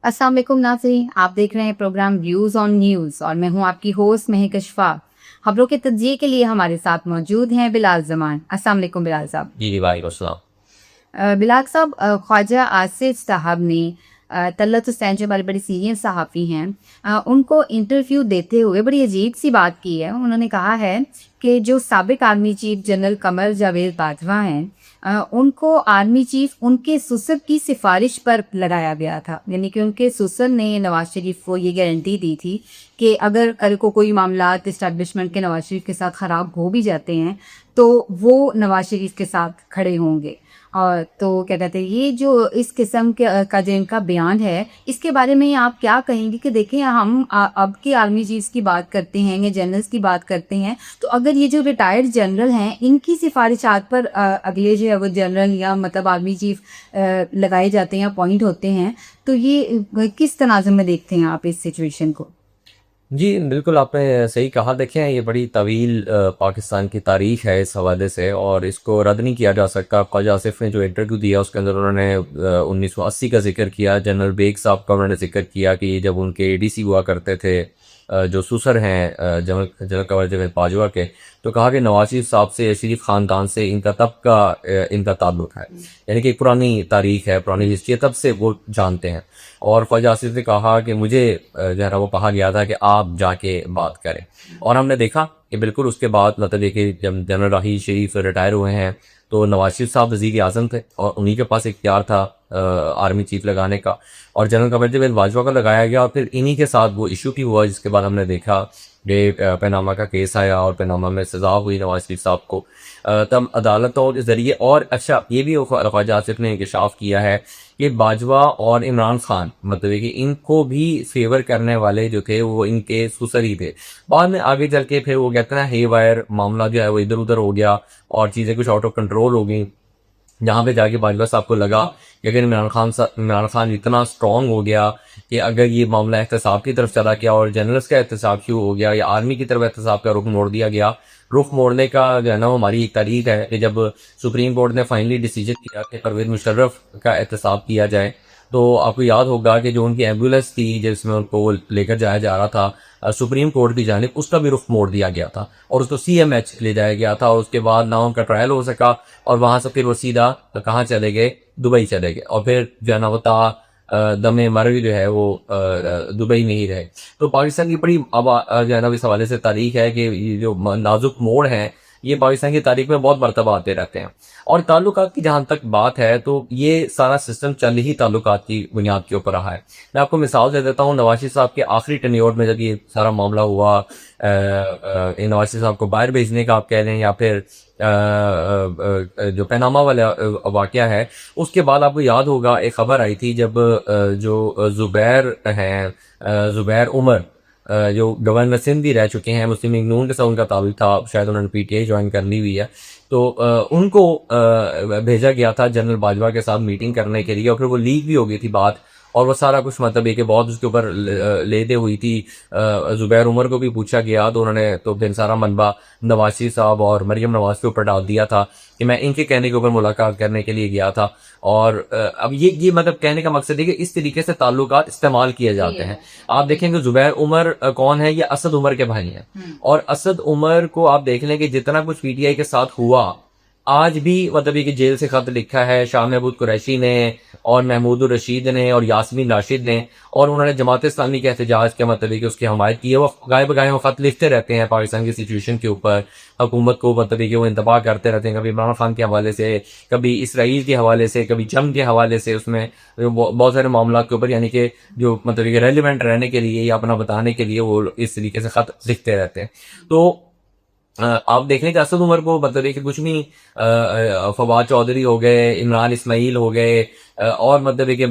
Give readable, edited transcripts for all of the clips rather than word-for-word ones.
अस्सलाम वालेकुम नाज़रीन, आप देख रहे हैं प्रोग्राम व्यूज़ ऑन न्यूज़ और मैं हूं आपकी होस्ट महक अशफाक। खबरों के तज्जिए के लिए हमारे साथ मौजूद हैं बिलाल ज़मान। अस्सलाम वालेकुम बिलाल साहब। जी वालेकुम अस्सलाम। बिलाल साहब, ख्वाजा आसिफ साहब ने तलत हुसैन जो हमारे बड़े सीनियर सहाफ़ी हैं, उनको इंटरव्यू देते हुए बड़ी अजीब सी बात की है। उन्होंने कहा है कि जो साबिक army chief general Qamar Javed Bajwa हैं, उनको आर्मी चीफ उनके ससुर की सिफारिश पर लगाया गया था। यानी कि उनके ससुर ने नवाज शरीफ को ये गारंटी दी थी कि अगर कल को कोई मामलात इस्टेब्लिशमेंट के नवाज शरीफ के साथ ख़राब हो भी जाते हैं तो वो नवाज शरीफ के साथ खड़े होंगे। और तो क्या कहते हैं, ये जो इस किस्म के का जो इनका बयान है, इसके बारे में आप क्या कहेंगे? कि देखें, हम अब के आर्मी चीफ्स की बात करते हैं या जनरल्स की बात करते हैं, तो अगर ये जो रिटायर्ड जनरल हैं, इनकी सिफारिशात पर अगले जो है वो जनरल या मतलब आर्मी चीफ लगाए जाते हैं या अपॉइंट होते हैं, तो ये किस तनाज़ुर में देखते हैं आप इस सिचुएशन को? जी बिल्कुल आपने सही कहा। देखें ये बड़ी तवील पाकिस्तान की तारीख है इस हवाले से और इसको रद्द नहीं किया जा सकता। ख्वाजा आसिफ ने जो इंटरव्यू दिया उसके अंदर उन्होंने 1980 का जिक्र किया। जनरल बेग साहब का उन्होंने जिक्र किया कि जब उनके एडीसी हुआ करते थे जो ससुर हैं जनरल कमर जावेद बाजवा के, तो कहा कि नवाज शरीफ साहब से, शरीफ ख़ानदान से इनका तब का इनका ताल्लुक है। यानी कि एक पुरानी तारीख है, पुरानी हिस्ट्री है, तब से वो जानते हैं। और ख्वाजा आसिफ ने कहा कि मुझे जो है ना वो कहा गया था कि आप जाके बात करें, और हमने देखा कि बिल्कुल उसके बाद मतलब ये कि जब जनरल राही शरीफ रिटायर हुए हैं तो नवाज शरीफ साहब वज़ीर आज़म थे और उन्हीं के पास इख्तियार था आर्मी चीफ लगाने का, और जनरल कमर जावेद बाजवा का लगाया गया और फिर इन्हीं के साथ वो इशू भी हुआ, जिसके बाद हमने देखा कि पनामा का केस आया और पनामा में सज़ा हुई नवाज शरीफ साहब को। तब अदालतों के ज़रिए, और अच्छा ये भी ख्वाजा आसिफ ने इंकशाफ किया है कि बाजवा और इमरान खान मतलब कि इनको भी फेवर करने वाले जो थे वो इनके ससुर ही थे। बाद में आगे चल के फिर वो कहते हैं ना हे वायर मामला जो है वो इधर उधर हो गया और चीज़ें कुछ आउट ऑफ कंट्रोल हो गई, जहाँ पे जाके बाजवा साहब को लगा कि अगर इमरान खान इतना स्ट्रॉन्ग हो गया कि अगर ये मामला एहतसाब की तरफ चला गया और जनरल्स का एहतसाब शुरू हो गया या आर्मी की तरफ एहतसाब का रुख मोड़ दिया गया। रुख मोड़ने का जो है ना हमारी एक तारीख है कि जब सुप्रीम कोर्ट ने फाइनली डिसीजन किया कि परवेज़ मुशर्रफ का एहतसाब किया जाए, तो आपको याद होगा कि जो उनकी एम्बुलेंस थी जिसमें उनको लेकर जाया जा रहा था सुप्रीम कोर्ट की जानिब, उसका भी रुख मोड़ दिया गया था और उसको सीएमएच ले जाया गया था, और उसके बाद ना उनका ट्रायल हो सका और वहाँ से फिर वो सीधा कहाँ चले गए, दुबई चले गए, और फिर जो है ना वो दमे मर्ग जो है वो दुबई में ही रहे। तो पाकिस्तान की बड़ी अब जो है ना इस हवाले से तारीख है कि ये जो नाजुक मोड़ है ये पाकिस्तान की तारीख में बहुत मरतबा आते रहते हैं। और ताल्लुकात की जहाँ तक बात है तो ये सारा सिस्टम चल ही ताल्लुकात की बुनियाद के ऊपर रहा है। मैं आपको मिसाल दे देता हूँ, नवाज शरीफ साहब के आखिरी टेन्योर में जब ये सारा मामला हुआ, नवाज शरीफ साहब को बाहर भेजने का आप कह लें या फिर जो पनामा वाला वाक़या है, उसके बाद आपको याद होगा एक ख़बर आई थी जब जो ज़ुबैर हैं, ज़ुबैर उमर जो गवर्नर सिंध भी रह चुके हैं, मुस्लिम लीग नून के साथ उनका ताल्लुक था, शायद उन्होंने पीटीआई ज्वाइन कर ली हुई है, तो उनको भेजा गया था जनरल बाजवा के साथ मीटिंग करने के लिए, और फिर वो लीक भी हो गई थी बात, और वो सारा कुछ मतलब ये कि बहुत उसके ऊपर लेदे हुई थी। ज़ुबैर उमर को भी पूछा गया तो उन्होंने तो फिर सारा मनबा नवाज शरीफ साहब और मरियम नवाज के ऊपर डाल दिया था कि मैं इनके कहने के ऊपर मुलाकात करने के लिए गया था। और अब ये मतलब कहने का मकसद है कि इस तरीके से ताल्लुकात इस्तेमाल किए जाते हैं। आप देखेंगे ज़ुबैर उमर कौन है, ये असद उमर के भाई हैं, और असद उमर को आप देख लें कि जितना कुछ पीटीआई के साथ हुआ, आज भी मतलब ये कि जेल से खत लिखा है शाह महमूद कुरैशी ने और महमूद रशीद ने और यास्मीन राशिद ने, और उन्होंने जमात इस्लामी के एहतजाज के मतलब कि उसकी हमायत की है। वो गाय वो खत लिखते रहते हैं पाकिस्तान की सिचुएशन के ऊपर, हुकूमत को मतलब कि वो इंतबाह करते रहते हैं, कभी इमरान खान के हवाले से, कभी इसराइल के हवाले से, कभी जंग के हवाले से, उसमें बहुत सारे मामला के ऊपर, यानी कि जो मतलब कि रेलिवेंट रहने के लिए या अपना बताने के लिए वो इस तरीके से खत लिखते रहते हैं। तो आप देख लें कि असद उमर को मतलब कि कुछ भी फवाद चौधरी हो गए, इमरान इस्माइल हो गए, और मतलब कि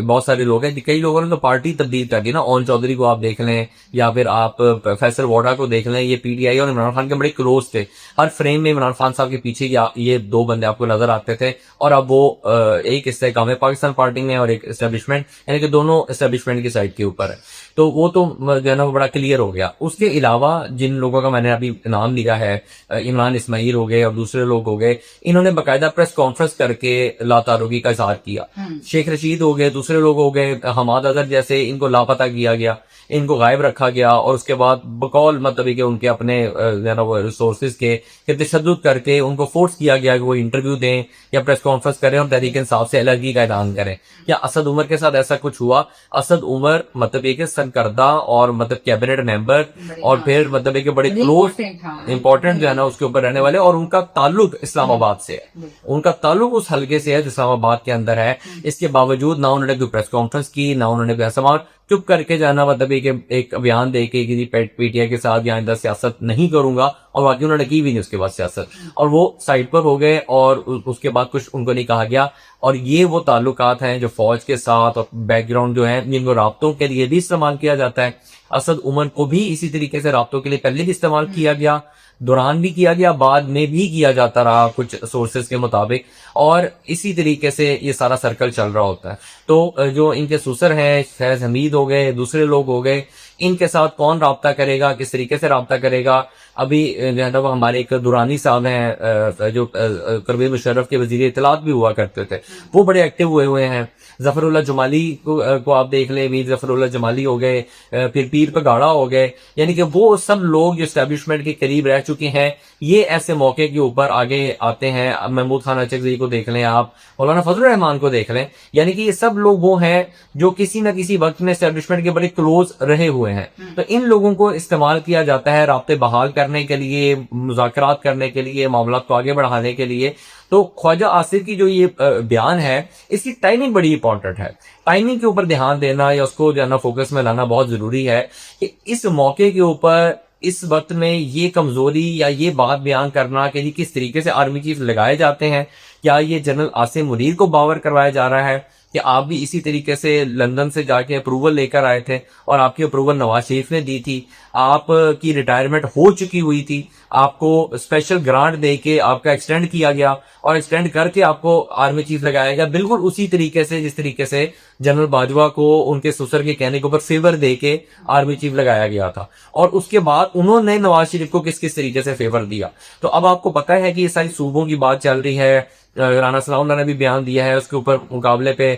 बहुत सारे लोग हैं, कई लोगों ने तो पार्टी तब्दील कर दी ना। ओन चौधरी को आप देख लें या फिर आप फैसल वोडा को देख लें, ये पीटीआई और इमरान खान के बड़े क्लोज थे। हर फ्रेम में इमरान खान साहब के पीछे ये दो बंदे आपको नजर आते थे, और अब वो एक हिस्से काम है पाकिस्तान पार्टी में और एक एस्टेब्लिशमेंट, यानी कि दोनों एस्टेब्लिशमेंट की साइड के ऊपर है। तो वो तो जो है ना वो बड़ा क्लियर हो गया। उसके अलावा जिन लोगों का मैंने अभी नाम लिया है, इमरान इस्माइल हो गए और दूसरे लोग हो गए, इन्होंने बाकायदा प्रेस कॉन्फ्रेंस करके लातारुगी का इजहार स्टार्ट किया। शेख रशीद हो गए, दूसरे लोग हो गए, हमाद अजहर जैसे, इनको लापता किया गया, इनको गायब रखा गया, और उसके बाद बकौल मतलब कि उनके अपने रिसोर्सेज के तशद्दुद करके उनको फोर्स किया गया कि वो इंटरव्यू दें या प्रेस कॉन्फ्रेंस करें और तहरीक इंसाफ से अलगी का ऐलान करें। या असद उमर के साथ ऐसा कुछ हुआ? असद उमर मतलब एक सरकर्दा और मतलब कैबिनेट मेंबर और फिर मतलब एक बड़े क्लोज इंपॉर्टेंट जो है ना उसके ऊपर रहने वाले, और उनका ताल्लुक इस्लामाबाद से है, उनका ताल्लुक उस हलके से है जो इस्लामाबाद के अंदर है। इसके बावजूद ना उन्होंने कोई प्रेस कॉन्फ्रेंस की, ना उन्होंने कोई ऐसा चुप करके जाना, मतलब एक बयान दे के किसी पीटीआई के साथ या इधर सियासत नहीं करूंगा, और बाकी उन्होंने की भी नहीं उसके बाद सियासत, और वो साइड पर हो गए और उसके बाद कुछ उनको नहीं कहा गया। और ये वो ताल्लुकात हैं जो फौज के साथ और बैकग्राउंड जो है जिनको राब्तों के लिए भी इस्तेमाल किया जाता है। असद उमर को भी इसी तरीके से राब्तों के लिए पहले भी इस्तेमाल किया गया, दौरान भी किया गया, बाद में भी किया जाता रहा कुछ सोर्सेज के मुताबिक, और इसी तरीके से ये सारा सर्कल चल रहा होता है। तो जो इनके सुसर हैं, फैज हमीद हो गए, दूसरे लोग हो गए, इनके साथ कौन राब्ता करेगा, किस तरीके से राब्ता करेगा? अभी जो है ना वो हमारे एक दुरानी साहब हैं जो परवेज मुशर्रफ के वजीर इत्तलात भी हुआ करते थे, वो बड़े एक्टिव हुए हैं। जफरुल्लाह जमाली को आप देख लें, मीर जफरुल्लाह जमाली हो गए, फिर पीर पगाड़ा हो गए, यानी कि वो सब लोग जो एस्टेब्लिशमेंट के करीब रह चुके हैं, ये ऐसे मौके के ऊपर आगे आते हैं। महमूद खान अचकज़ई को देख लें आप, मौलाना फजल रहमान को देख लें, यानी कि ये सब लोग वो हैं जो किसी न किसी वक्त में एस्टेब्लिशमेंट के बड़े क्लोज रहे हुए हैं। तो इन लोगों को इस्तेमाल किया जाता है राब्ते बहाल करने के लिए, मुज़ाकरात करने के लिए, मामला को आगे बढ़ाने के लिए। तो ख्वाजा आसिफ की जो ये बयान है, इसकी टाइमिंग बड़ी इंपॉर्टेंट है। टाइमिंग के ऊपर ध्यान देना या उसको जो है ना फोकस में लाना बहुत जरूरी है कि इस मौके के ऊपर इस वक्त में ये कमजोरी या ये बात बयान करना कि जी किस तरीके से आर्मी चीफ लगाए जाते हैं, क्या ये जनरल आसिम मुनीर को बावर करवाया जा रहा है कि आप भी इसी तरीके से लंदन से जाके अप्रूवल लेकर आए थे और आपकी अप्रूवल नवाज शरीफ ने दी थी, आपकी रिटायरमेंट हो चुकी हुई थी, आपको स्पेशल ग्रांट दे के आपका एक्सटेंड किया गया और एक्सटेंड करके आपको आर्मी चीफ लगाया गया, बिल्कुल उसी तरीके से जिस तरीके से जनरल बाजवा को उनके ससुर के कहने के ऊपर फेवर दे के आर्मी चीफ लगाया गया था। और उसके बाद उन्होंने नवाज शरीफ को किस किस तरीके से फेवर दिया। तो अब आपको पता है कि ये सारी सूबों की बात चल रही है। राना सलाउल्लाह ने भी बयान दिया है उसके ऊपर मुकाबले पे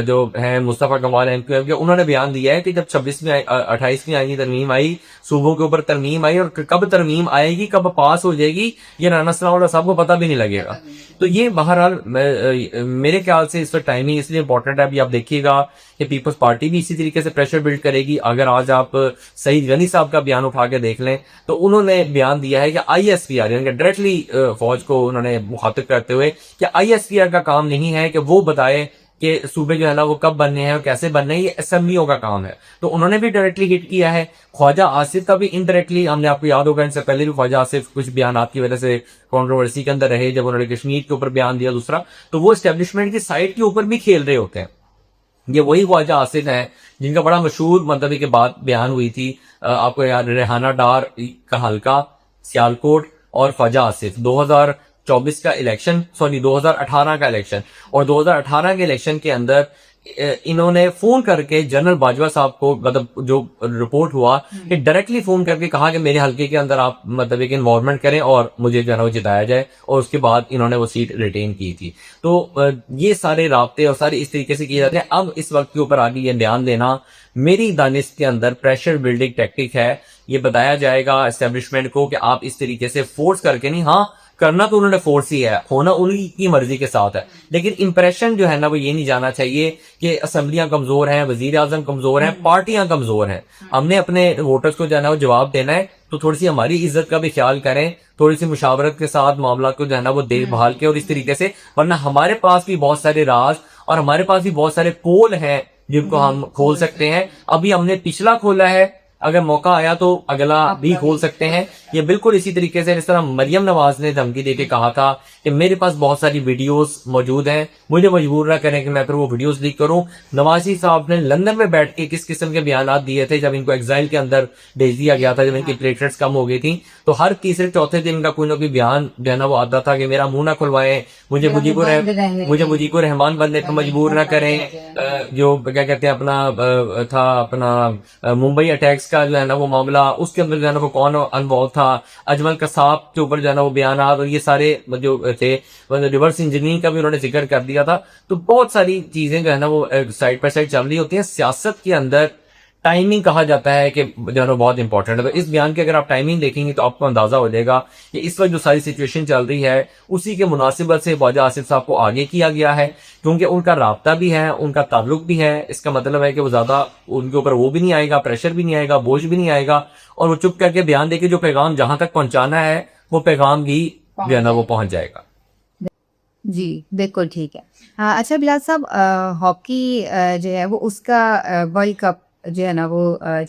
जो है मुस्तफा कमाल एमक्यूएम के, उन्होंने बयान दिया है कि जब 28वीं आईनी तरमीम आई, सूबों के ऊपर तरमीम आई, और कब तरमीम आएगी, कब पास हो जाएगी, ये राना सलाउल्लाह साहब को पता भी नहीं लगेगा। तो ये बहरहाल मेरे ख्याल से इस पर टाइमिंग इसलिए इंपॉर्टेंट है। अभी आप देखिएगा कि पीपल्स पार्टी भी इसी तरीके से प्रेशर बिल्ड करेगी। अगर आज आप सईद गनी साहब का बयान उठा के देख लें तो उन्होंने बयान दिया है कि ISPR यानी कि डायरेक्टली फौज को उन्होंने मुखातिब करते हुए कि ISPR का काम नहीं है कि वो बताए कि सूबे जो है ना वो कब बनने हैं और कैसे बनने हैं, ये असेंबलियों का काम है। तो उन्होंने भी डायरेक्टली हिट किया है। ख्वाजा आसिफ का भी इनडायरेक्टली, हमने आपको याद होगा इनसे पहले भी ख्वाजा आसिफ कुछ बयान की वजह से कंट्रोवर्सी के अंदर रहे जब उन्होंने कश्मीर के ऊपर बयान दिया दूसरा, तो वो एस्टेब्लिशमेंट की साइड के ऊपर भी खेल रहे होते हैं। ये वही ख्वाजा आसिफ है जिनका बड़ा मशहूर मतलब के बाद बयान हुई थी, आपको याद, रेहाना डार का हल्का सियालकोट और ख्वाजा आसिफ 2024 का इलेक्शन, 2018 का इलेक्शन, और 2018 के इलेक्शन के अंदर इन्होंने फोन करके जनरल बाजवा साहब को, मतलब जो रिपोर्ट हुआ कि डायरेक्टली फोन करके कहा कि मेरे हल्के के अंदर आप मतलब एक इन्वॉल्वमेंट करें और मुझे जो है ना वो जिताया जाए, और उसके बाद इन्होंने वो सीट रिटेन की थी। तो ये सारे राब्ते और सारे इस तरीके से किए जाते हैं। अब इस वक्त के ऊपर आगे ये बयान देना मेरी दानिश के अंदर प्रेशर बिल्डिंग टेक्टिक है। ये बताया जाएगा एस्टेब्लिशमेंट को कि आप इस तरीके से फोर्स करके नहीं, हाँ करना तो उन्होंने फोर्स ही है, होना उन्हीं की मर्जी के साथ है, लेकिन इंप्रेशन जो है ना वो ये नहीं जाना चाहिए कि असेंबलियां कमजोर हैं, वजीर आजम कमजोर हैं, पार्टियां कमजोर हैं। हमने अपने वोटर्स को जो है ना वो जवाब देना है, तो थोड़ी सी हमारी इज्जत का भी ख्याल करें, थोड़ी सी मुशावरत के साथ मामला को जो है ना वो देखभाल के और इस तरीके से, वरना हमारे पास भी बहुत सारे राज और हमारे पास भी बहुत सारे पोल हैं जिनको हम खोल सकते हैं। अभी हमने पिछला खोला है, अगर मौका आया तो अगला भी खोल सकते हैं। ये बिल्कुल इसी तरीके से जिस तरह मरियम नवाज ने धमकी देके कहा था कि मेरे पास बहुत सारी वीडियोस मौजूद हैं, मुझे मजबूर ना करें कि मैं फिर वो वीडियोस लीक करूं। नवाजी साहब ने लंदन में बैठ के किस किस्म के बयान दिए थे जब इनको एग्जाइल के अंदर भेज दिया गया था, जब इनकी प्लेटलेट्स कम हो गई थी, तो हर तीसरे चौथे दिन इनका कोई ना कोई बयान जो है ना वो आता था कि मेरा मुंह ना खुलवाएं, मुझे मुजीबुर रहमान बनने पर मजबूर ना करें। जो क्या कहते हैं अपना था अपना मुंबई अटैक्स का जो है ना वो मामला, उसके अंदर जो है ना वो कौन अनवॉल्व था, अजमल कसाब के ऊपर जो है ना वो बयानात और ये सारे जो थे, रिवर्स इंजीनियरिंग का भी उन्होंने जिक्र कर दिया था। तो बहुत सारी चीजें जो है ना वो साइड बाय साइड चल रही होती हैं। सियासत के अंदर टाइमिंग कहा जाता है कि जो है ना बहुत इंपॉर्टेंट है। तो इस बयान की अगर आप टाइमिंग देखेंगे तो आपको अंदाजा हो जाएगा कि इस वक्त जो सारी सिचुएशन चल रही है उसी के मुनासिबत से ख्वाजा आसिफ साहब को आगे किया गया है, क्योंकि उनका राब्ता भी है, उनका ताल्लुक भी है। इसका मतलब है कि वो ज्यादा उनके ऊपर वो भी नहीं आएगा, प्रेशर भी नहीं आएगा, बोझ भी नहीं आएगा, और वो चुप करके बयान देके जो पैगाम जहां तक पहुंचाना है वो पैगाम भी जो है ना वो पहुंच जाएगा। जी, बिल्कुल ठीक है। अच्छा बिलाल साहब, हॉकी जो है वो उसका वर्ल्ड कप जो है ना वो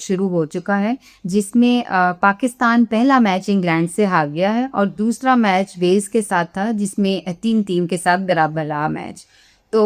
शुरू हो चुका है, जिसमें पाकिस्तान पहला मैच इंग्लैंड से हार गया है और दूसरा मैच वेल्स के साथ था, जिसमें 3 टीम के साथ बराबर रहा मैच। तो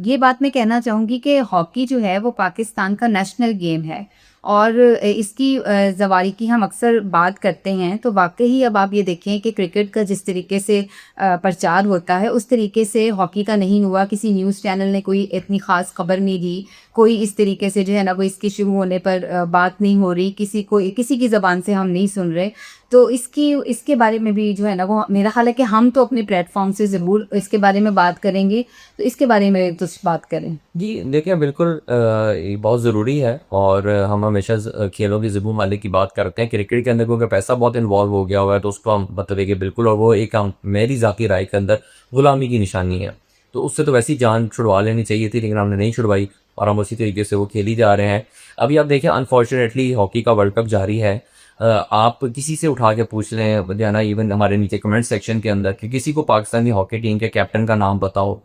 ये बात मैं कहना चाहूँगी कि हॉकी जो है वो पाकिस्तान का नेशनल गेम है और इसकी ज़वारी की हम अक्सर बात करते हैं, तो वाक़ई अब आप ये देखें कि क्रिकेट का जिस तरीके से प्रचार होता है उस तरीके से हॉकी का नहीं हुआ। किसी न्यूज़ चैनल ने कोई इतनी ख़ास खबर नहीं दी, कोई इस तरीके से जो है ना वो इसके शुरू होने पर बात नहीं हो रही, किसी की ज़बान से हम नहीं सुन रहे। तो इसके बारे में भी जो है ना वो मेरा ख़्याल है कि हम तो अपने प्लेटफॉर्म से ज़रूर इसके बारे में बात करेंगे, तो इसके बारे में तो बात करें। जी देखिए, बिल्कुल ये बहुत ज़रूरी है, और हम हमेशा खेलों की ज़िबू मालिक की बात करते हैं। क्रिकेट के अंदर क्योंकि पैसा बहुत इन्वॉल्व हो गया हुआ है तो उसको हम मतलब है कि बिल्कुल, और वो एक हम मेरी ज़ाती राय के अंदर गुलामी की निशानी है। तो उससे तो वैसी जान छुड़वा लेनी चाहिए थी, लेकिन हमने नहीं छुड़वाई और हम उसी तरीके से वो खेली जा रहे हैं। अभी आप देखें, अनफॉर्चुनेटली हॉकी का वर्ल्ड कप जारी है। आप किसी से उठा के पूछ लें जो है ना, इवन हमारे नीचे कमेंट सेक्शन के अंदर, कि किसी को पाकिस्तानी हॉकी टीम के कैप्टन का नाम पता हो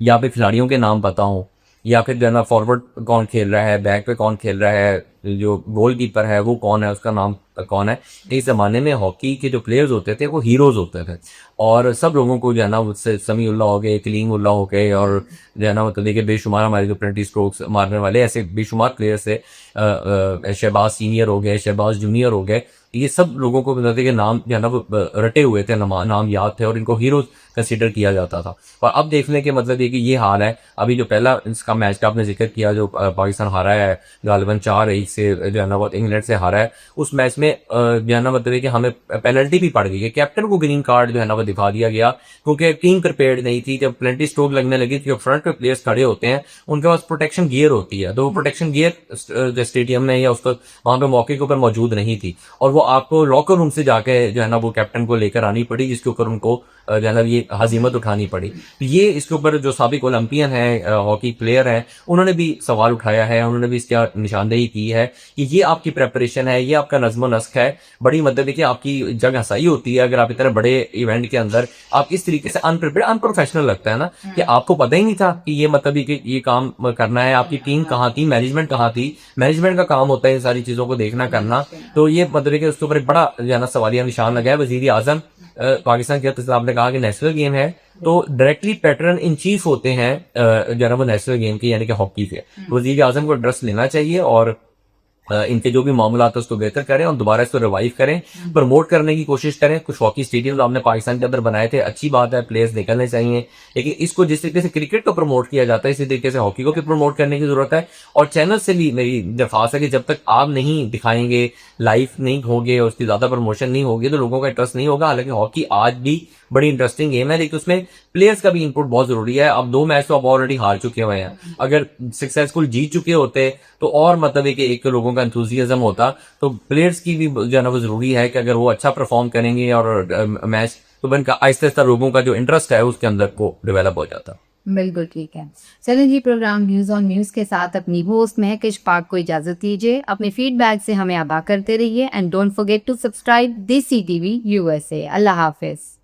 या फिर खिलाड़ियों के नाम पता हो, या फिर जो है ना फॉरवर्ड कौन खेल रहा है, बैक पे कौन खेल रहा है, जो गोलकीपर है वो कौन है, उसका नाम कौन है। इस ज़माने में हॉकी के जो प्लेयर्स होते थे वो हीरोज़ होते थे, और सब लोगों को जो है ना उससे समीउल्लाह हो गए, कलीमुल्लाह हो गए, और जो है ना मतलब देखिए बेशुमार हमारे जो पेनल्टी स्ट्रोक्स मारने वाले ऐसे बेशुमार प्लेयर्स थे। शहबाज सीनियर हो गए, शहबाज जूनियर हो गए, ये सब लोगों को मतलब के नाम जो है ना वो रटे हुए थे, नाम याद थे और इनको हीरोज़ कंसीडर किया जाता था। और अब देखने के मतलब ये कि ये हाल है। अभी जो पहला इसका मैच का आपने जिक्र किया, जो पाकिस्तान हारा है गालिबन 4-1 से, जो है ना वो इंग्लैंड से हारा है, उस मैच में जो है ना मतलब कि हमें पेनल्टी भी पड़ गई है। कैप्टन को ग्रीन कार्ड जो है ना वो दिखा दिया गया, क्योंकि टीम प्रिपेयर्ड नहीं थी। जब पेनल्टी स्ट्रोक लगने लगी, जो फ्रंट पे प्लेयर्स खड़े होते हैं उनके पास प्रोटेक्शन गियर होती है, तो वो प्रोटेक्शन गियर स्टेडियम में या उसको वहां पे मौके के ऊपर मौजूद नहीं थी, और वो आपको लॉकर रूम से जाके जो है ना वो कैप्टन को लेकर आनी पड़ी, जिसके ऊपर उनको जो है ना ये हजीमत उठानी पड़ी। तो ये इसके ऊपर जो साबिक ओलंपियन है, हॉकी प्लेयर हैं, उन्होंने भी सवाल उठाया है, उन्होंने भी इसका निशानदेही की है कि ये आपकी प्रेपरेशन है, ये आपका नज़्म नस्क है। बड़ी मतलब देखिए आपकी जगह हसाई होती है अगर आप इतने बड़े इवेंट के अंदर आप इस तरीके से अनप्रिपेयर्ड, अनप्रोफेशनल लगता है ना, कि आपको पता ही नहीं था कि ये मतलब ये काम करना है। आपकी टीम कहाँ थी, मैनेजमेंट कहाँ थी? मैनेजमेंट का काम होता है इन सारी चीज़ों को देखना करना। तो ये मतलब कि उसके ऊपर एक बड़ा जो है ना सवालिया निशान लगा है। वज़ीर आज़म पाकिस्तान के साहब ने कहा कि नेशनल गेम है, तो डायरेक्टली पैटर्न इन चीफ होते हैं जो है ना वो नेशनल गेम के, यानी कि हॉकी के। वज़ीर आज़म को एड्रेस लेना चाहिए और इनके जो भी मामलात है उसको बेहतर करें और दोबारा इसको रिवाइव करें, प्रमोट करने की कोशिश करें। कुछ हॉकी स्टेडियम आपने पाकिस्तान के अंदर बनाए थे, अच्छी बात है, प्लेयर्स निकलने चाहिए, लेकिन इसको जिस तरीके से क्रिकेट को प्रमोट किया जाता है इसी तरीके से हॉकी को भी प्रमोट करने की जरूरत है। और चैनल से भी मेरी दरख्वास्त है कि जब तक आप नहीं दिखाएंगे, लाइव नहीं होंगे और उसकी ज्यादा प्रमोशन नहीं होगी, तो लोगों का इंटरेस्ट नहीं होगा। हालांकि हॉकी आज भी बड़ी इंटरेस्टिंग गेम है, लेकिन उसमें प्लेयर्स का भी इनपुट बहुत जरूरी है। अब 2 मैच तो अब ऑलरेडी हार चुके हुए हैं, अगर सक्सेसफुल जीत चुके होते तो और मतलब है कि एक लोगों का एंथुसियाज्म होता। तो प्लेयर्स की भी जो है ना वो जरूरी है कि अगर वो अच्छा परफॉर्म करेंगे और मैच, तो उनका आहिस्ता आहिस्ता लोगों का जो इंटरेस्ट है उसके अंदर को डेवलप हो जाता। बिल्कुल ठीक है। चलें जी, प्रोग्राम न्यूज़ ऑन न्यूज़ के साथ अपनी होस्ट महक इशफाक को इजाज़त दीजिए। अपने फीडबैक से हमें आगाह करते रहिए and don't forget to subscribe Desi TV USA। अल्लाह हाफिज़।